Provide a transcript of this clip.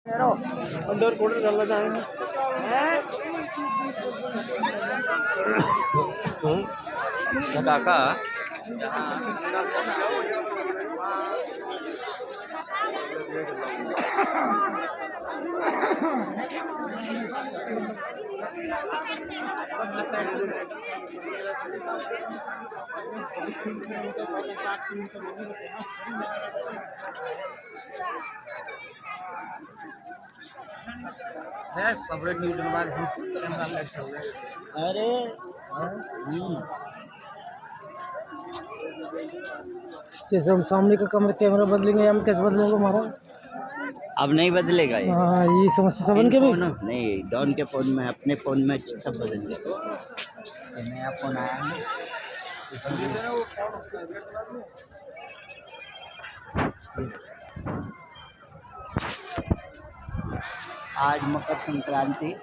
Under coder कर लेता है काका सबरे न्यूज बाद अरे जैसे हम सामने का कैमरा बदलेंगे हम कैसे बदलेंगे हमारा अब नहीं बदलेगा ये। हाँ ये समस्या सबन के भी नहीं डॉन के फ़ोन में अपने फ़ोन में सब बदल गया। नया फ़ोन आया है आज मकर संक्रांति